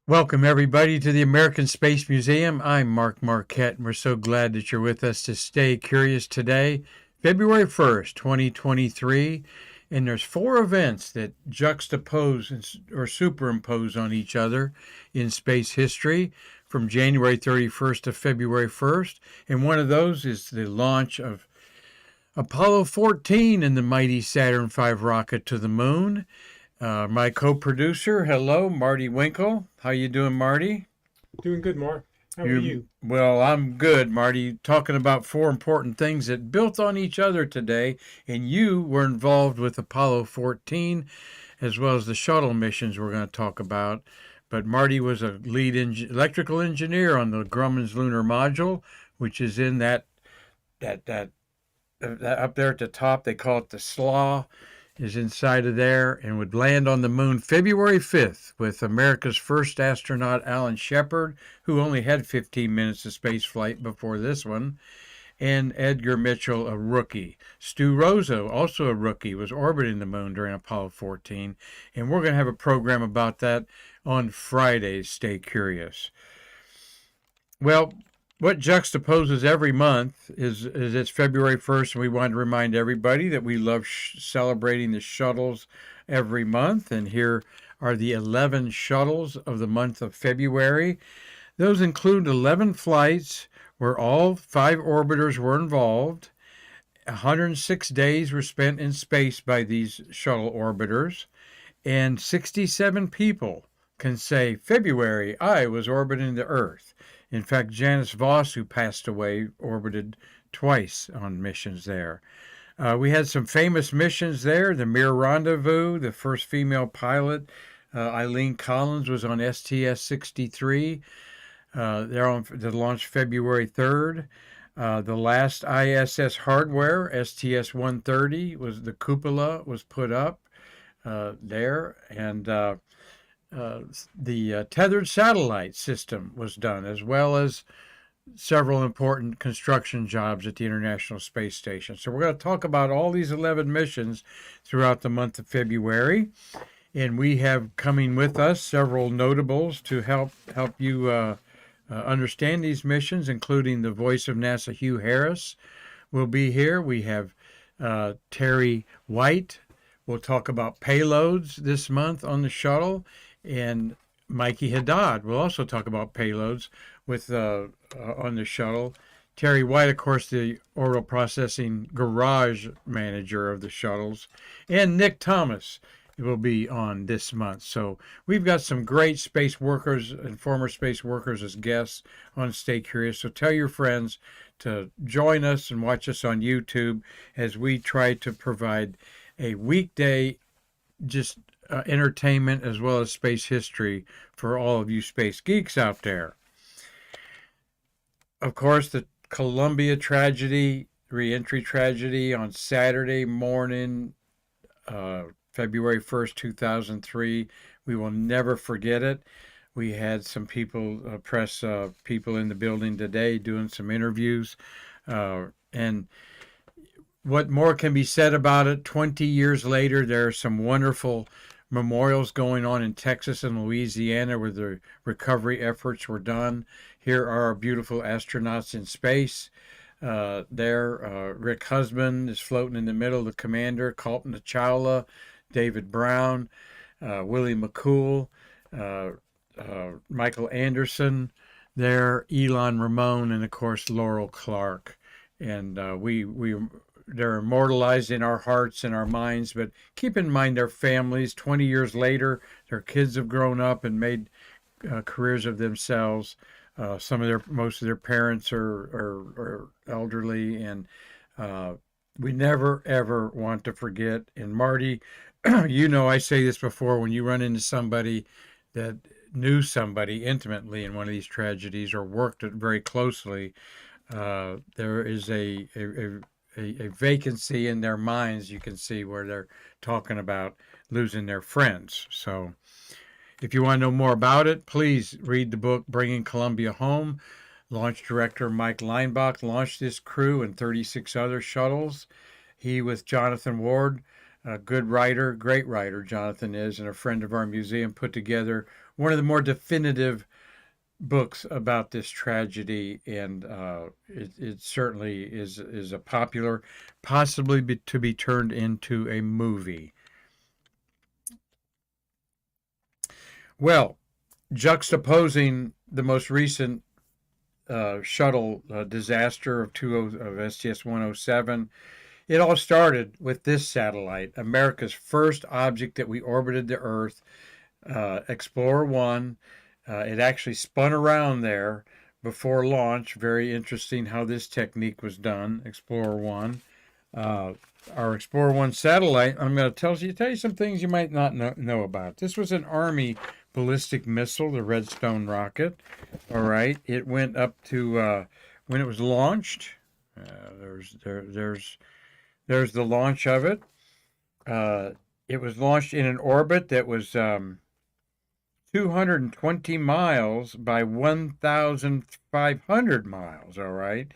Welcome, everybody, to the American Space Museum. I'm Mark Marquette, and we're so glad that you're with us to stay curious today, February 1st, 2023. And there's four events that juxtapose or superimpose on each other in space history from January 31st to February 1st. And one of those is the launch of Apollo 14 and the mighty Saturn V rocket to the moon. My co-producer, hello, Marty Winkle. How you doing, Marty? Doing good, Mark. How are you? Well, I'm good, Marty. Talking about four important things that built on each other today, and you were involved with Apollo 14, as well as the shuttle missions we're going to talk about. But Marty was a lead electrical engineer on the Grumman's lunar module, which is in that up there at the top. They call it the slaw, is inside of there and would land on the moon February 5th with America's first astronaut, Alan Shepard, who only had 15 minutes of space flight before this one, and Edgar Mitchell, a rookie. Stu Rosa, also a rookie, was orbiting the moon during Apollo 14, and we're going to have a program about that on Fridays. Stay curious. Well, what juxtaposes every month is it's February 1st, and we want to remind everybody that we love celebrating the shuttles every month. And here are the 11 shuttles of the month of February. Those include 11 flights where all 5 orbiters were involved. 106 days were spent in space by these shuttle orbiters, and 67 people can say, February, I was orbiting the Earth. In fact, Janice Voss, who passed away, orbited twice on missions there. We had some famous missions there. The Mir Rendezvous, the first female pilot, Eileen Collins, was on STS-63. They're on the launch February 3rd. The last ISS hardware, STS-130, was the cupola was put up there, and the tethered satellite system was done, as well as several important construction jobs at the International Space Station. So we're going to talk about all these 11 missions throughout the month of February, and we have coming with us several notables to help you understand these missions, including the voice of NASA, Hugh Harris, will be here. We have Terry White. We'll talk about payloads this month on the shuttle, and Mikey Haddad will also talk about payloads with on the shuttle. Terry White, of course, the oral processing garage manager of the shuttles, and Nick Thomas will be on this month. So we've got some great space workers and former space workers as guests on Stay Curious. So tell your friends to join us and watch us on YouTube as we try to provide a weekday just entertainment as well as space history for all of you space geeks out there. Of course, the Columbia tragedy, reentry tragedy on Saturday morning, February 1st, 2003. We will never forget it. We had some people, press people in the building today doing some interviews. And what more can be said about it? 20 years later, there are some wonderful memorials going on in Texas and Louisiana where the recovery efforts were done. Here are our beautiful astronauts in space. Rick Husband is floating in the middle, the commander, Colton Chawla, David Brown, Willie McCool, Michael Anderson there, Elon Ramon, and of course Laurel Clark. And they're immortalized in our hearts and our minds, but keep in mind their families. 20 years later, their kids have grown up and made careers of themselves. Most of their parents are elderly, and we never ever want to forget. And Marty, I say this before, when you run into somebody that knew somebody intimately in one of these tragedies or worked it very closely, there is a vacancy in their minds. You can see where they're talking about losing their friends. So if you want to know more about it, please read the book Bringing Columbia Home. Launch director Mike Leinbach launched this crew and 36 other shuttles. He, with Jonathan Ward, a good writer, great writer Jonathan is, and a friend of our museum, put together one of the more definitive books about this tragedy, and it certainly is a popular, possibly to be turned into a movie. Well, juxtaposing the most recent shuttle disaster of STS-107, it all started with this satellite, America's first object that we orbited the Earth, Explorer 1. It actually spun around there before launch. Very interesting how this technique was done, Explorer 1. Our Explorer 1 satellite, I'm going to tell you some things you might not know about. This was an Army ballistic missile, the Redstone rocket. All right. It went up to, when it was launched, there's the launch of it. It was launched in an orbit that was 220 miles by 1,500 miles, all right?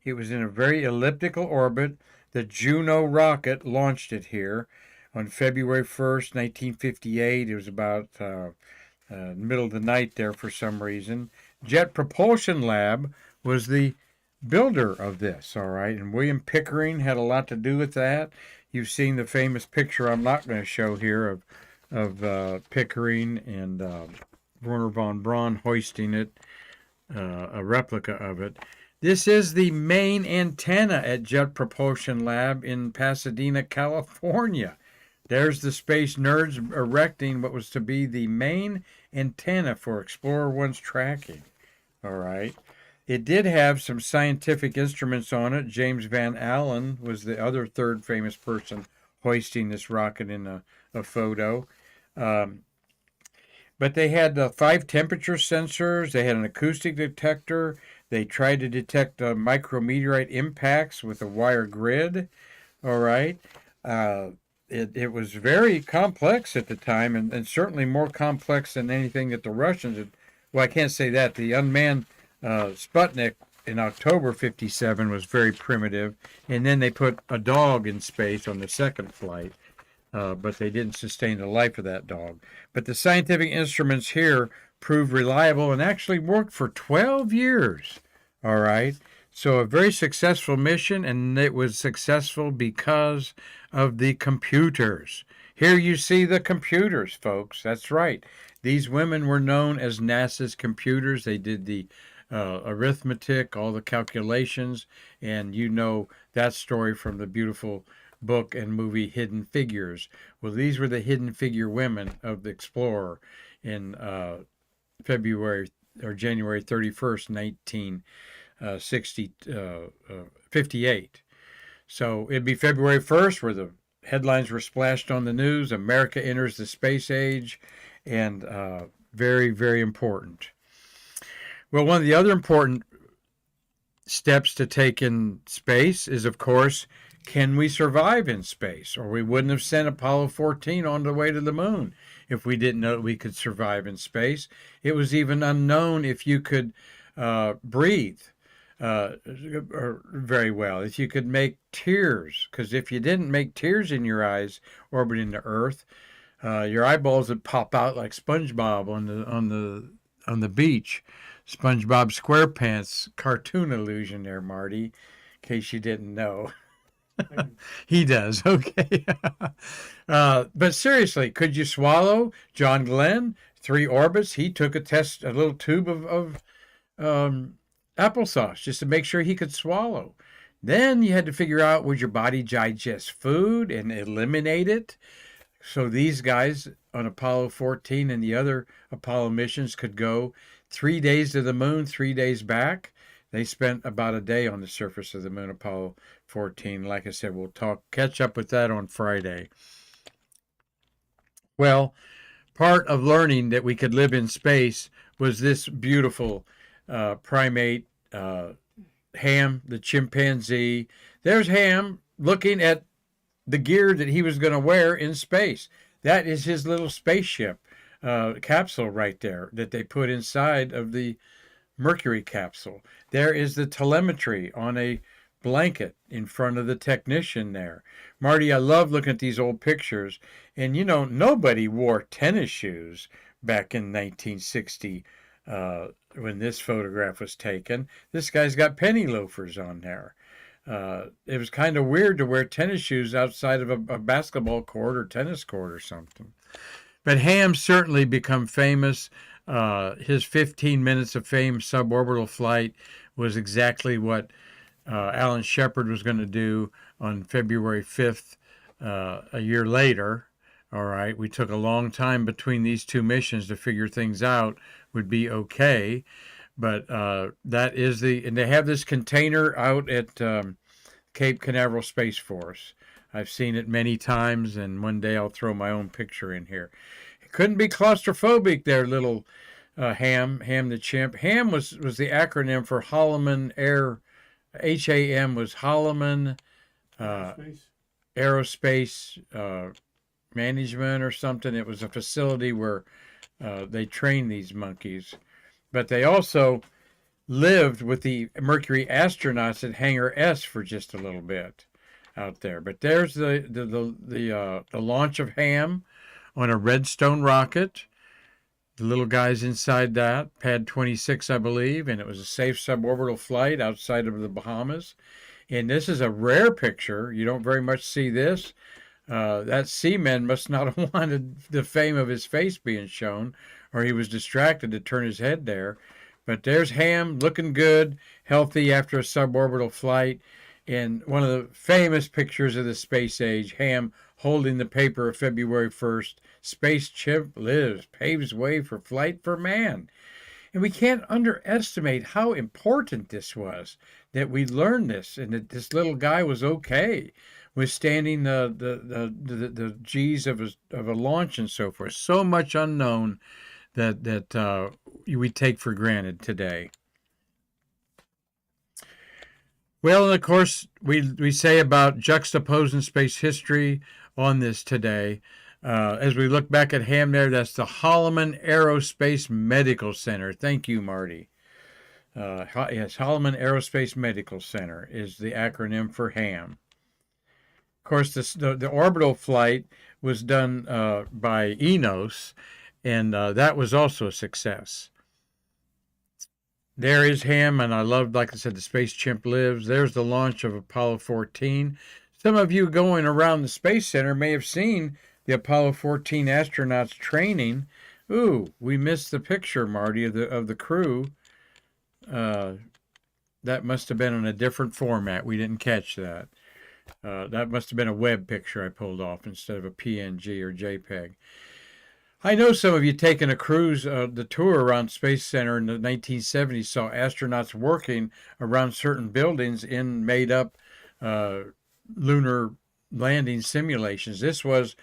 It was in a very elliptical orbit. The Juno rocket launched it here on February 1st, 1958. It was about middle of the night there for some reason. Jet Propulsion Lab was the builder of this, all right? And William Pickering had a lot to do with that. You've seen the famous picture I'm not going to show here of Pickering and Werner von Braun hoisting it, a replica of it. This is the main antenna at Jet Propulsion Lab in Pasadena, California. There's the space nerds erecting what was to be the main antenna for Explorer 1's tracking. All right. It did have some scientific instruments on it. James Van Allen was the other third famous person hoisting this rocket in a photo. But they had 5 temperature sensors. They had an acoustic detector. They tried to detect micrometeorite impacts with a wire grid. All right. It was very complex at the time, and certainly more complex than anything that the Russians had. Well, I can't say that. The unmanned Sputnik in October 57 was very primitive, and then they put a dog in space on the second flight, but they didn't sustain the life of that dog. But the scientific instruments here proved reliable and actually worked for 12 years. All right. So a very successful mission, and it was successful because of the computers. Here you see the computers, folks. That's right. These women were known as NASA's computers. They did the arithmetic, all the calculations, and you know that story from the beautiful book and movie Hidden Figures. Well, these were the hidden figure women of the Explorer in February or January 31st, 58. So it'd be February 1st where the headlines were splashed on the news. America enters the space age, and very, very important. Well, one of the other important steps to take in space is, of course, can we survive in space? Or we wouldn't have sent Apollo 14 on the way to the moon if we didn't know that we could survive in space. It was even unknown if you could breathe very well, if you could make tears, because if you didn't make tears in your eyes orbiting the Earth, your eyeballs would pop out like SpongeBob on the beach. SpongeBob SquarePants cartoon illusion there, Marty, in case you didn't know. He does, okay. But seriously, could you swallow? John Glenn, 3 orbits, he took a little tube of applesauce just to make sure he could swallow. Then you had to figure out, would your body digest food and eliminate it? So these guys on Apollo 14 and the other Apollo missions could go 3 days to the moon, 3 days back. They spent about a day on the surface of the moon, Apollo 14. Like I said, we'll catch up with that on Friday. Well, part of learning that we could live in space was this beautiful primate, Ham, the chimpanzee. There's Ham looking at the gear that he was going to wear in space. That is his little spaceship capsule right there that they put inside of the Mercury capsule. There is the telemetry on a blanket in front of the technician there. Marty, I love looking at these old pictures, and you know, nobody wore tennis shoes back in 1960 when this photograph was taken. This guy's got penny loafers on there. It was kind of weird to wear tennis shoes outside of a basketball court or tennis court or something. But Ham's certainly become famous. His 15 minutes of fame suborbital flight was exactly what Alan Shepard was going to do on February 5th, a year later. All right, we took a long time between these two missions to figure things out would be okay. But that is and they have this container out at Cape Canaveral Space Force. I've seen it many times, and one day I'll throw my own picture in here. It couldn't be claustrophobic there, little Ham the Chimp. Ham was the acronym for Holloman Air. HAM was Holloman Aerospace Management or something. It was a facility where they trained these monkeys. But they also lived with the Mercury astronauts at Hangar S for just a little bit out there. But there's the launch of Ham on a Redstone rocket. The little guy's inside that, Pad 26, I believe, and it was a safe suborbital flight outside of the Bahamas. And this is a rare picture. You don't very much see this. That seaman must not have wanted the fame of his face being shown, or he was distracted to turn his head there. But there's Ham looking good, healthy after a suborbital flight. And one of the famous pictures of the space age, Ham holding the paper of February 1st, Space Chimp lives, paves way for flight for man. And we can't underestimate how important this was, that we learned this, and that this little guy was okay, withstanding the G's of a launch and so forth. So much unknown that we take for granted today. Well, and of course, we say about juxtaposing space history on this today. As we look back at Ham there, that's the Holloman Aerospace Medical Center. Thank you, Marty. Yes, Holloman Aerospace Medical Center is the acronym for Ham. Of course, the orbital flight was done by Enos, and that was also a success. There is Ham, and I loved, like I said, the Space Chimp lives. There's the launch of Apollo 14. Some of you going around the Space Center may have seen the Apollo 14 astronauts training. Ooh, we missed the picture, Marty, of the crew. That must have been in a different format. We didn't catch that. That must have been a web picture I pulled off instead of a PNG or JPEG. I know some of you taking a cruise, the tour around Space Center in the 1970s saw astronauts working around certain buildings in made-up lunar landing simulations. This was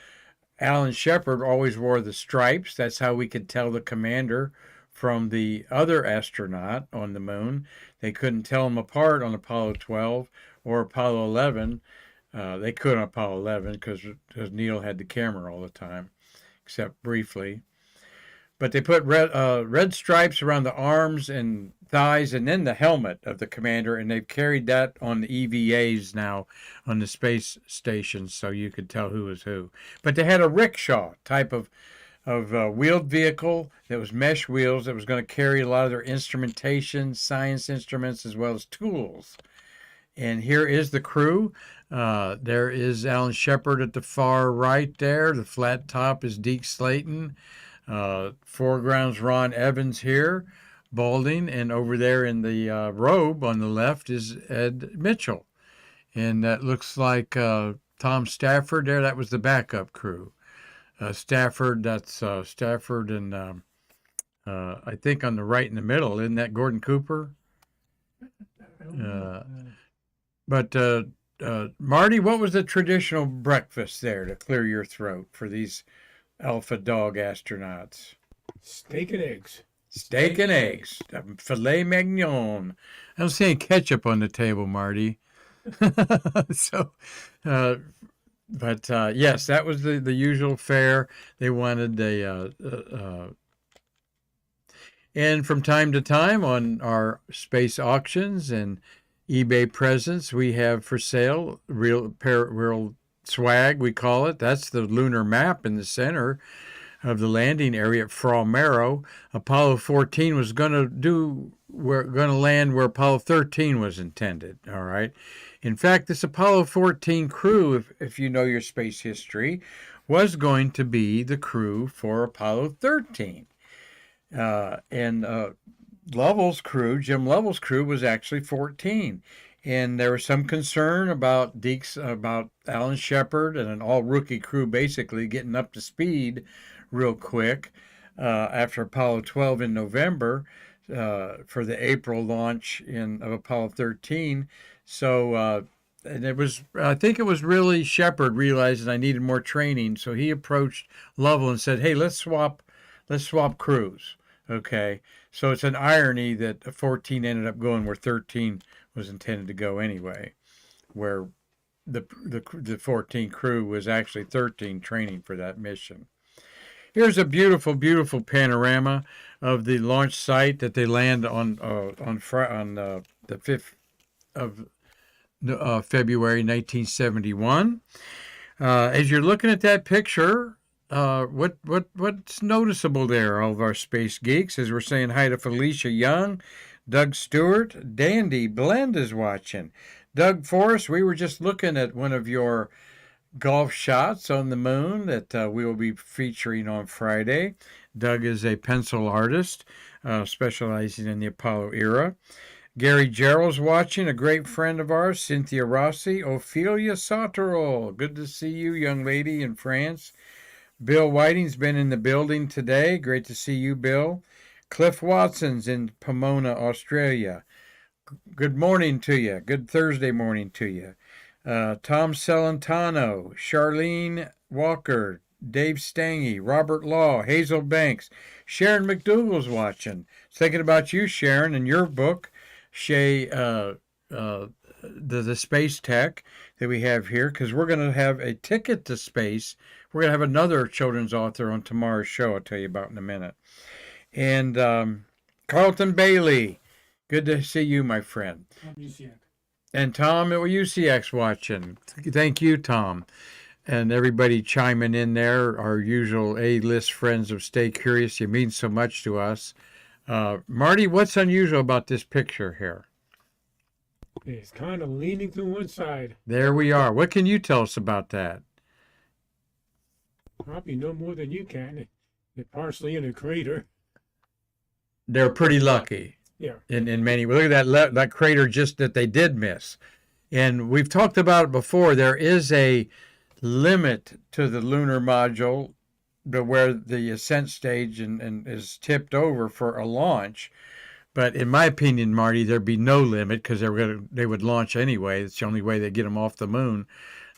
Alan Shepard always wore the stripes. That's how we could tell the commander from the other astronaut on the moon. They couldn't tell them apart on Apollo 12 or Apollo 11. They could on Apollo 11 because Neil had the camera all the time, except briefly. But they put red stripes around the arms and thighs and then the helmet of the commander, and they've carried that on the EVAs now on the space stations so you could tell who was who. But they had a rickshaw type of wheeled vehicle that was mesh wheels that was going to carry a lot of their instrumentation, science instruments, as well as tools. And here is the crew. There is Alan Shepard at the far right there. The flat top is Deke Slayton. Foreground's Ron Evans here, balding. And over there in the robe on the left is Ed Mitchell. And that looks like Tom Stafford there. That was the backup crew. Stafford, that's Stafford and I think on the right in the middle. Isn't that Gordon Cooper? But Marty, what was the traditional breakfast there to clear your throat for these Alpha Dog astronauts? Steak and eggs. Steak and eggs. Filet mignon. I don't see any ketchup on the table, Marty. So, yes, that was the usual fare. They wanted and from time to time on our space auctions and eBay presents, we have for sale real swag, we call it. That's the lunar map in the center. of the landing area at Fromero. Apollo 14 was going to land where Apollo 13 was intended. All right. In fact, this Apollo 14 crew, if you know your space history, was going to be the crew for Apollo 13. And Lovell's crew, Jim Lovell's crew, was actually 14. And there was some concern about Alan Shepard and an all-rookie crew basically getting up to speed real quick after Apollo 12 in November for the April launch of Apollo 13. So, and I think it was really Shepard realized that I needed more training. So he approached Lovell and said, hey, let's swap crews. Okay. So it's an irony that 14 ended up going where 13 was intended to go anyway, where the 14 crew was actually 13 training for that mission. Here's a beautiful, beautiful panorama of the launch site that they land on the 5th of February 1971. As you're looking at that picture, what's noticeable there, all of our space geeks, as we're saying hi to Felicia Young, Doug Stewart, Dandy Blend is watching. Doug Forrest, we were just looking at one of your golf shots on the moon that we will be featuring on Friday. Doug is a pencil artist specializing in the Apollo era. Gary Gerald's watching, a great friend of ours, Cynthia Rossi, Ophelia Sauterol. Good to see you, young lady in France. Bill Whiting's been in the building today. Great to see you, Bill. Cliff Watson's in Pomona, Australia. Good morning to you. Good Thursday morning to you. Tom Celentano, Charlene Walker, Dave Stange, Robert Law, Hazel Banks. Sharon McDougall's watching. Thinking about you, Sharon, and your book, Shay, the space tech that we have here, because we're going to have a ticket to space. We're going to have another children's author on tomorrow's show I'll tell you about in a minute. And Carlton Bailey, good to see you, my friend. And Tom at UCX watching. Thank you, Tom. And everybody chiming in there, our usual A-list friends of Stay Curious. You mean so much to us. Marty, what's unusual about this picture here? It's kind of leaning to one side. There we are. What can you tell us about that? Probably no more than you can. They're partially in a crater. They're pretty lucky. Yeah. In many ways. Look at that crater just that they did miss. And we've talked about it before. There is a limit to the lunar module where the ascent stage and is tipped over for a launch. But in my opinion, Marty, there'd be no limit because they would launch anyway. It's the only way they get them off the moon.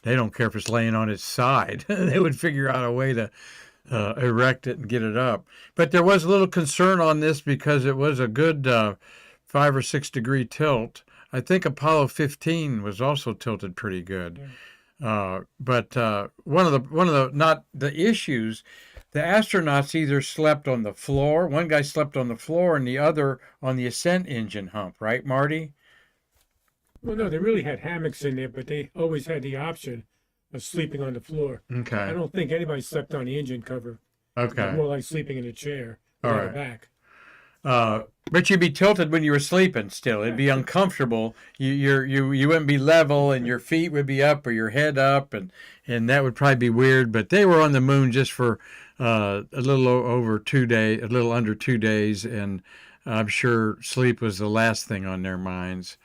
They don't care if it's laying on its side. They would figure out a way to erect it and get it up. But there was a little concern on this because it was a good 5 or 6 degree tilt. I think Apollo 15 was also tilted pretty good. Yeah. But one of the not the issues, the astronauts either slept on the floor. One guy slept on the floor and the other on the ascent engine hump. Right, Marty? Well, no, they really had hammocks in there, but they always had the option of sleeping on the floor. Okay. I don't think anybody slept on the engine cover. Okay. More like sleeping in a chair without a back. But you'd be tilted when you were sleeping still. It'd be uncomfortable. You wouldn't be level and your feet would be up or your head up and that would probably be weird. But they were on the moon just for a little under 2 days, and I'm sure sleep was the last thing on their minds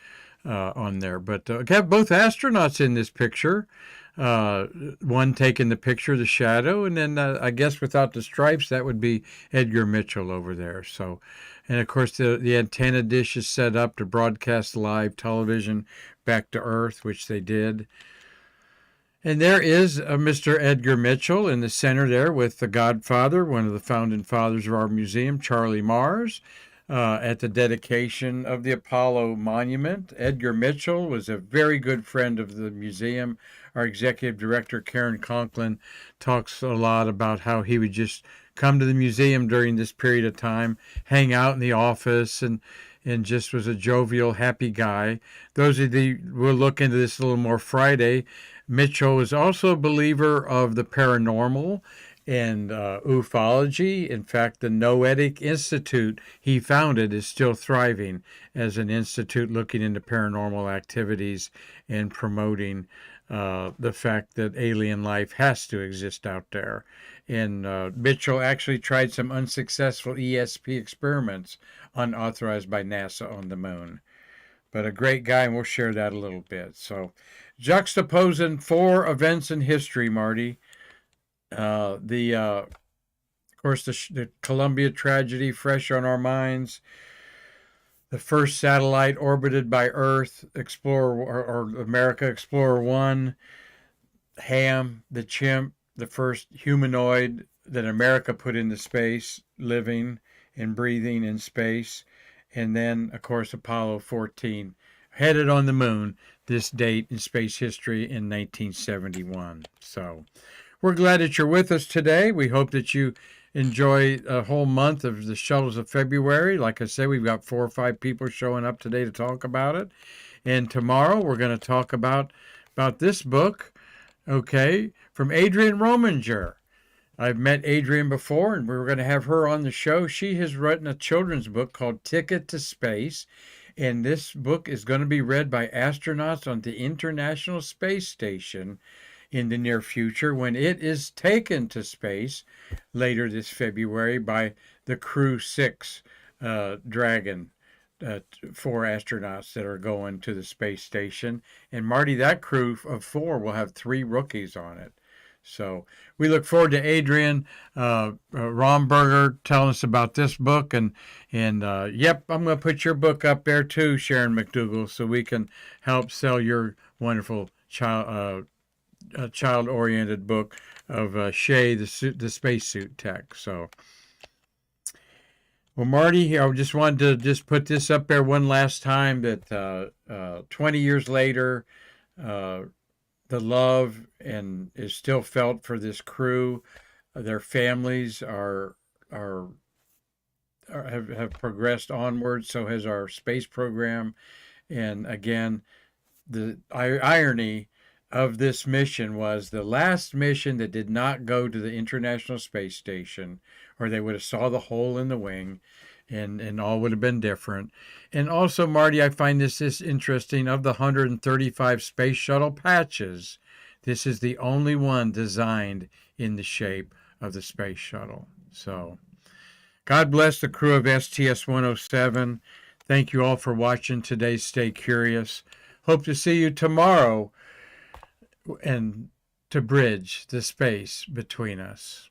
on there. But have both astronauts in this picture. One taking the picture of the shadow, and then I guess without the stripes, that would be Edgar Mitchell over there. So, and of course the antenna dish is set up to broadcast live television back to Earth, which they did. And there is Mr. Edgar Mitchell in the center there with the Godfather, one of the founding fathers of our museum, Charlie Mars. At the dedication of the Apollo monument. Edgar Mitchell was a very good friend of the museum. Our executive director, Karen Conklin, talks a lot about how he would just come to the museum during this period of time, hang out in the office, and just was a jovial, happy guy. Those of you we'll look into this a little more Friday. Mitchell was also a believer of the paranormal and ufology. In fact, the Noetic Institute he founded is still thriving as an institute looking into paranormal activities and promoting the fact that alien life has to exist out there. And Mitchell actually tried some unsuccessful ESP experiments unauthorized by NASA on the moon. But a great guy, and we'll share that a little bit. So, juxtaposing 4 events in history, Marty. Of course, the Columbia tragedy fresh on our minds. The first satellite orbited by Earth, Explorer or America Explorer 1. Ham, the Chimp, the first humanoid that America put into space, living and breathing in space. And then, of course, Apollo 14, headed on the moon, this date in space history in 1971. So we're glad that you're with us today. We hope that you enjoy a whole month of the Shuttles of February. Like I said, we've got 4 or 5 people showing up today to talk about it. And tomorrow we're going to talk about this book, okay, from Adrienne Rominger. I've met Adrienne before, and we were going to have her on the show. She has written a children's book called Ticket to Space, and this book is going to be read by astronauts on the International Space Station in the near future when it is taken to space later this February by the Crew 6 Dragon. 4 astronauts that are going to the space station. And Marty, that crew of 4 will have 3 rookies on it. So we look forward to Adrienne Romberger telling us about this book. And yep, I'm going to put your book up there too, Sharon McDougall, so we can help sell your wonderful child-oriented book of Shay, the spacesuit tech. So, well, Marty, I just wanted to just put this up there one last time that 20 years later, the love and is still felt for this crew. Their families have progressed onward. So has our space program. And again, the irony of this mission was the last mission that did not go to the International Space Station, or they would have saw the hole in the wing, and all would have been different. And also, Marty, I find this interesting. Of the 135 space shuttle patches, this is the only one designed in the shape of the space shuttle. So, God bless the crew of STS-107. Thank you all for watching today. Stay curious. Hope to see you tomorrow and to bridge the space between us.